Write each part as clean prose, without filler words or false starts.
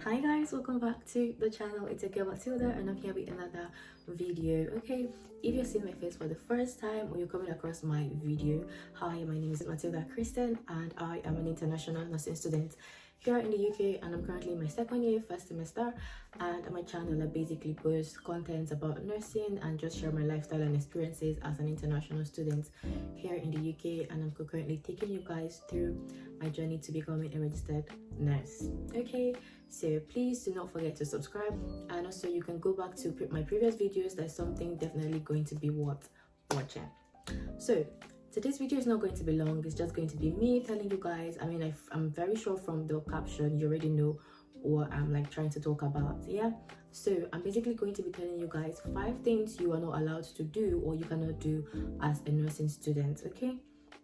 Hi guys, welcome back to the channel. It's your girl Matilda and I'm here with another video. Okay, if you're seeing my face for the first time or you're coming across my video, hi, my name is Matilda Kristen and I am an international nursing student here in the UK, and I'm currently in my second year, first semester. And on my channel I basically post content about nursing and just share my lifestyle and experiences as an international student here in the UK, and I'm currently taking you guys through my journey to becoming a registered nurse. Okay, so please do not forget to subscribe, and also you can go back to my previous videos. There's something definitely going to be worth watching. So today's video is not going to be long. It's just going to be me telling you guys, I'm very sure from the caption you already know what I'm like trying to talk about. Yeah, so I'm basically going to be telling you guys 5 things you are not allowed to do or you cannot do as a nursing student. Okay,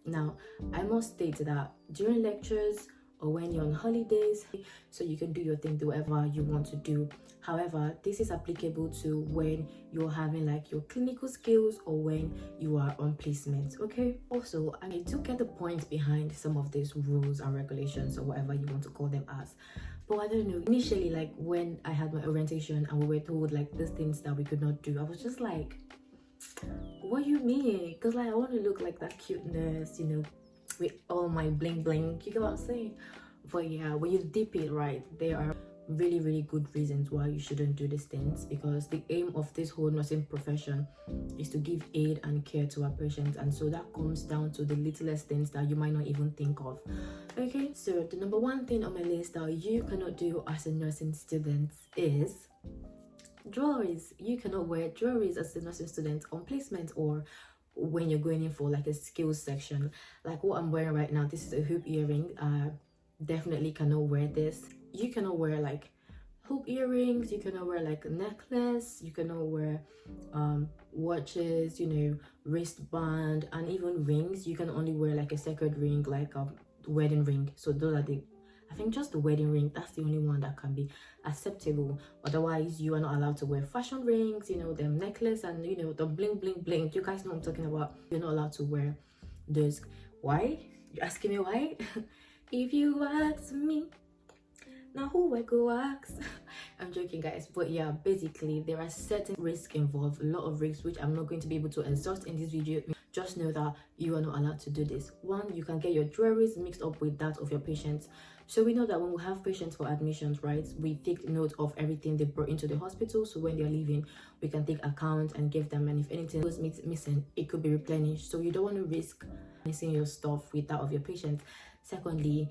now I must state that during lectures or when you're on holidays, so you can do your thing, do whatever you want to do. However, this is applicable to when you're having like your clinical skills or when you are on placement. Okay, also I do get the point behind some of these rules and regulations or whatever you want to call them as, but I don't know, initially, like when I had my orientation and we were told like these things that we could not do, I was just like, what you mean? Because like I want to look like that cute nurse, you know, with all my bling bling, you get what I'm saying? But yeah, when you dip it right, there are really good reasons why you shouldn't do these things, because the aim of this whole nursing profession is to give aid and care to our patients, and so that comes down to the littlest things that you might not even think of. Okay, so the number 1 thing on my list that you cannot do as a nursing student is jewelries. You cannot wear jewelries as a nursing student on placement or when you're going in for like a skills section. Like what I'm wearing right now, this is a hoop earring. Definitely cannot wear this. You cannot wear like hoop earrings, you cannot wear like a necklace, you cannot wear watches, you know, wristband, and even rings. You can only wear like a sacred ring, like a wedding ring. So those are the, I think just the wedding ring, that's the only one that can be acceptable. Otherwise, you are not allowed to wear fashion rings, you know, the necklace and, you know, the bling bling bling. You guys know what I'm talking about. You're not allowed to wear those. Why? You're asking me why? If you ask me, now who will go ask? I'm joking guys, but yeah, basically there are certain risks involved, a lot of risks which I'm not going to be able to exhaust in this video. Just know that you are not allowed to do this. 1, you can get your jewelries mixed up with that of your patients. So we know that when we have patients for admissions, right, we take note of everything they brought into the hospital, so when they're leaving we can take account and give them, and if anything was missing, it could be replenished. So you don't want to risk missing your stuff with that of your patients. Secondly,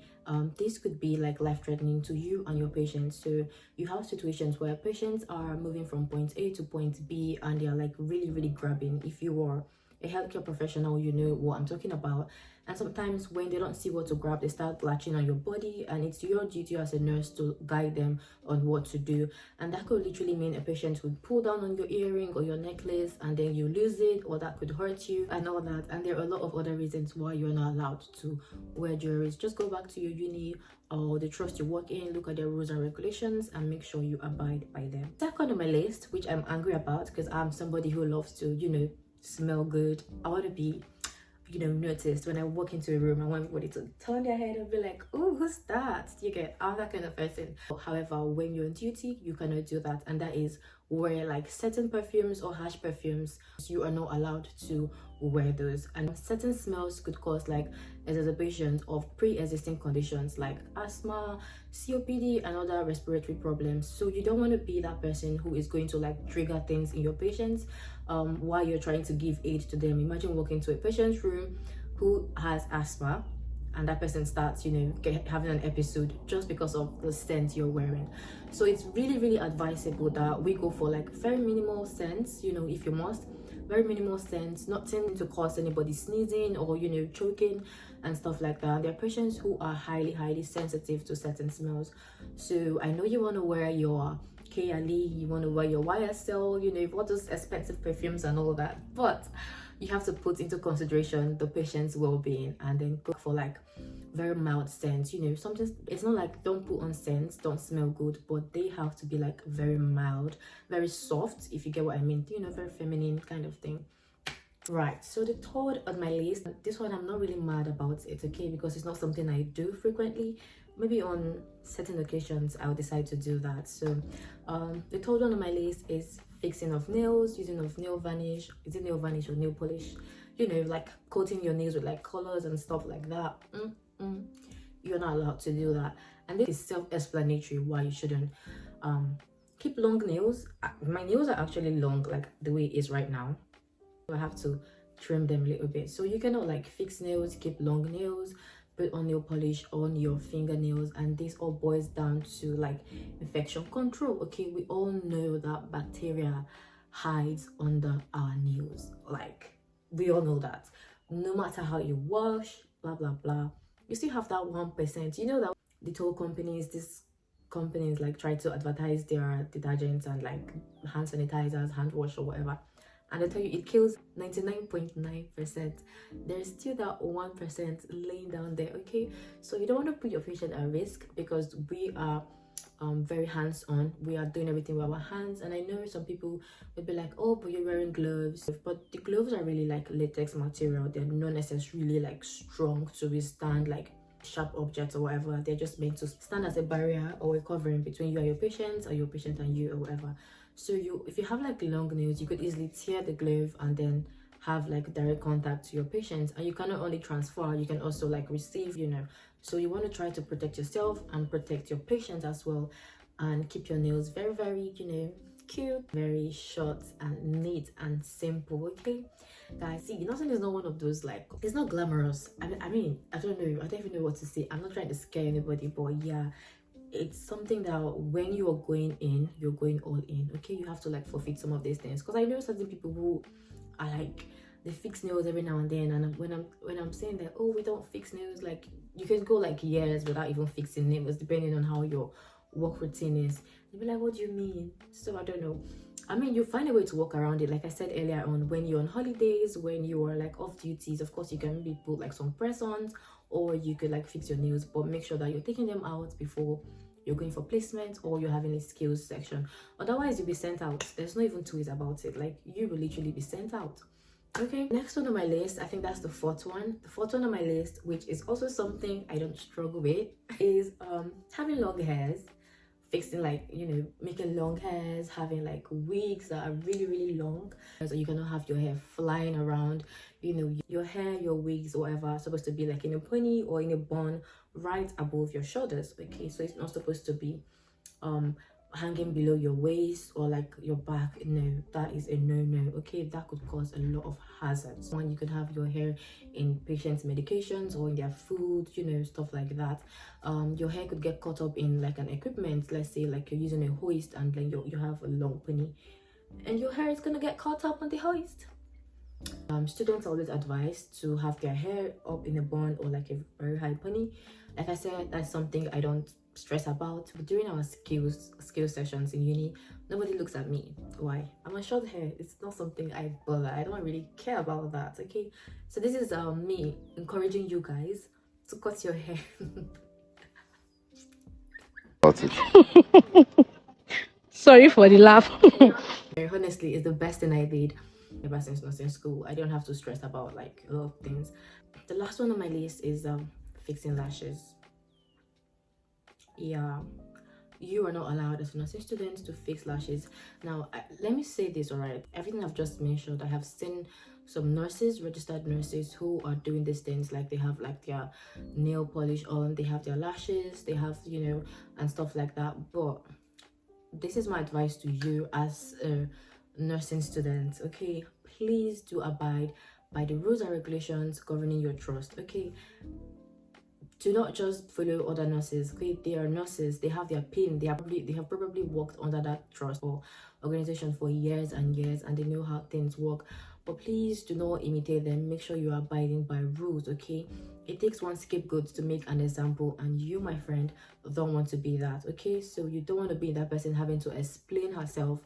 this could be like life-threatening to you and your patients. So you have situations where patients are moving from point A to point B and they're like really grabbing. If you are a healthcare professional, you know what I'm talking about. And sometimes when they don't see what to grab, they start latching on your body, and it's your duty as a nurse to guide them on what to do. And that could literally mean a patient would pull down on your earring or your necklace and then you lose it, or that could hurt you and all that. And there are a lot of other reasons why you're not allowed to wear jewelry. Just go back to your uni or the trust you work in, look at their rules and regulations and make sure you abide by them. Second on my list, which I'm angry about because I'm somebody who loves to, you know, smell good. I want to be, you know, noticed. When I walk into a room, I want everybody to turn their head and be like, oh, who's that? You get, I'm that kind of person. However, when you're on duty, you cannot do that, and that is where like certain perfumes or harsh perfumes, you are not allowed to wear those. And certain smells could cause like exacerbation of pre-existing conditions like asthma, COPD, and other respiratory problems. So you don't want to be that person who is going to like trigger things in your patients while you're trying to give aid to them. Imagine walking to a patient's room who has asthma and that person starts, you know, having an episode just because of the scent you're wearing. So it's really advisable that we go for like very minimal scents, you know, if you must, very minimal scents, nothing to cause anybody sneezing or, you know, choking and stuff like that. There are patients who are highly sensitive to certain smells. So I know you want to wear your KLE, you want to wear your YSL, you know, all those expensive perfumes and all that, but you have to put into consideration the patient's well-being and then go for like very mild scents. You know, something, it's not like don't put on scents, don't smell good, but they have to be like very mild, very soft, if you get what I mean, you know, very feminine kind of thing. Right, so the third on my list, this one I'm not really mad about it, okay, because it's not something I do frequently, maybe on certain occasions I'll decide to do that. So the third one on my list is fixing of nails, using of nail varnish. Is it nail varnish or nail polish? You know, like coating your nails with like colors and stuff like that. You're not allowed to do that, and this is self-explanatory why you shouldn't. Keep long nails. My nails are actually long, like the way it is right now. I have to trim them a little bit. So you cannot like fix nails, keep long nails, put on nail polish on your fingernails, and this all boils down to like infection control. Okay, we all know that bacteria hides under our nails. Like, we all know that. No matter how you wash, blah blah blah, you still have that 1%. You know that the toll companies, these companies like try to advertise their detergents and like hand sanitizers, hand wash or whatever, and I tell you it kills 99.9%. There's still that 1% laying down there. Okay, so you don't want to put your patient at risk, because we are very hands-on. We are doing everything with our hands, and I know some people would be like, oh, but you're wearing gloves. But the gloves are really like latex material. They're not necessarily like strong to withstand like sharp objects or whatever. They're just meant to stand as a barrier or a covering between you and your patient, or your patient and you, or whatever. So if you have like long nails, you could easily tear the glove and then have like direct contact to your patient, and you cannot only transfer, you can also like receive, you know. So you want to try to protect yourself and protect your patient as well, and keep your nails very, very, you know, cute, very short and neat and simple. Okay guys, see, nothing is not one of those, like, it's not glamorous. I mean, I don't know, I don't even know what to say. I'm not trying to scare anybody, but yeah, it's something that when you are going in, you're going all in. Okay, you have to like forfeit some of these things, because I know certain people who are like, they fix nails every now and then, and when I'm saying that, oh, we don't fix nails, like you can go like years without even fixing nails depending on how your work routine is. They'll be like, what do you mean? So I don't know. I mean, you find a way to work around it. Like I said earlier on, when you're on holidays, when you are like off duties, of course you can maybe put like some press-ons, or you could like fix your nails, but make sure that you're taking them out before you're going for placement or you're having a skills section. Otherwise you'll be sent out. There's no even two ways about it. Like, you will literally be sent out. Okay, next one on my list, I think that's the fourth one. The fourth one on my list, which is also something I don't struggle with, is having long hairs. Fixing, like, you know, making long hairs, having like wigs that are really, really long, so you cannot have your hair flying around. You know, your hair, your wigs, whatever, are supposed to be like in a pony or in a bun right above your shoulders. Okay, so it's not supposed to be hanging below your waist or like your back. No, that is a no. Okay, that could cause a lot of hazards. One, you could have your hair in patients' medications or in their food, you know, stuff like that. Your hair could get caught up in like an equipment. Let's say like you're using a hoist, and then you have a long pony, and your hair is gonna get caught up on the hoist. Students are always advised to have their hair up in a bun or like a very high pony. Like I said, that's something I don't stress about. But during our skills sessions in uni, nobody looks at me. Why? I'm on short hair. It's not something I bother. I don't really care about that. Okay, so this is me encouraging you guys to cut your hair. Sorry for the laugh. Honestly, it's the best thing I did ever since nursing school. I don't have to stress about like a lot of things. The last one on my list is fixing lashes. Yeah, you are not allowed as a nursing student to fix lashes. Now let me say this, all right, everything I've just mentioned, I have seen some nurses, registered nurses, who are doing these things. Like, they have like their nail polish on, they have their lashes, they have, you know, and stuff like that. But this is my advice to you as a nursing student. Okay, please do abide by the rules and regulations governing your trust. Okay, do not just follow other nurses. Okay, they are nurses, they have their pin, they have probably worked under that trust or organization for years and years, and they know how things work. But please do not imitate them. Make sure you are abiding by rules. Okay, it takes one scapegoat to make an example, and you, my friend, don't want to be that. Okay, so you don't want to be that person having to explain herself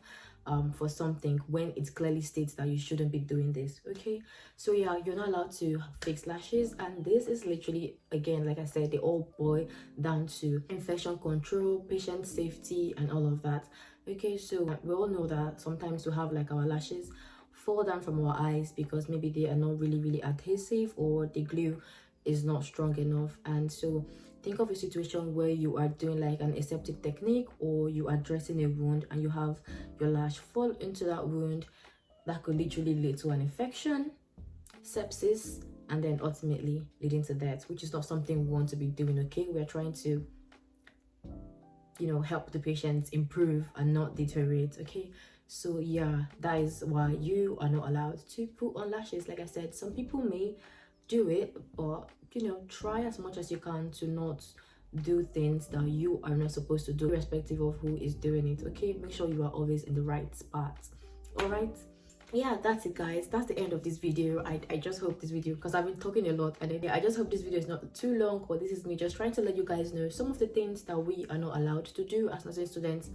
for something when it clearly states that you shouldn't be doing this. Okay, so yeah, you're not allowed to fix lashes, and this is literally, again, like I said, they all boil down to infection control, patient safety, and all of that. Okay, so we all know that sometimes we have like our lashes fall down from our eyes because maybe they are not really adhesive, or the glue is not strong enough, and so think of a situation where you are doing like an aseptic technique, or you are dressing a wound and you have your lash fall into that wound. That could literally lead to an infection, sepsis, and then ultimately leading to death, which is not something we want to be doing. Okay, we're trying to, you know, help the patients improve and not deteriorate. Okay, so yeah, that is why you are not allowed to put on lashes. Like I said, some people may do it, but you know, try as much as you can to not do things that you are not supposed to do, irrespective of who is doing it. Okay, make sure you are always in the right spot. All right, yeah, that's it guys, that's the end of this video. I just hope this video, because I've been talking a lot, and I just hope this video is not too long, or this is me just trying to let you guys know some of the things that we are not allowed to do as nursing students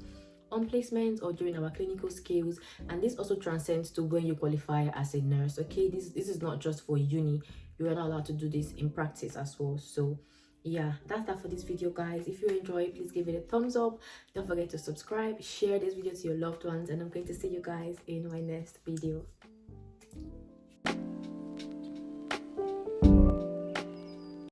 on placements or during our clinical skills. And this also transcends to when you qualify as a nurse. Okay, this is not just for uni, you are not allowed to do this in practice as well. So yeah, that's that for this video guys. If you enjoy, please give it a thumbs up. Don't forget to subscribe, share this video to your loved ones, and I'm going to see you guys in my next video.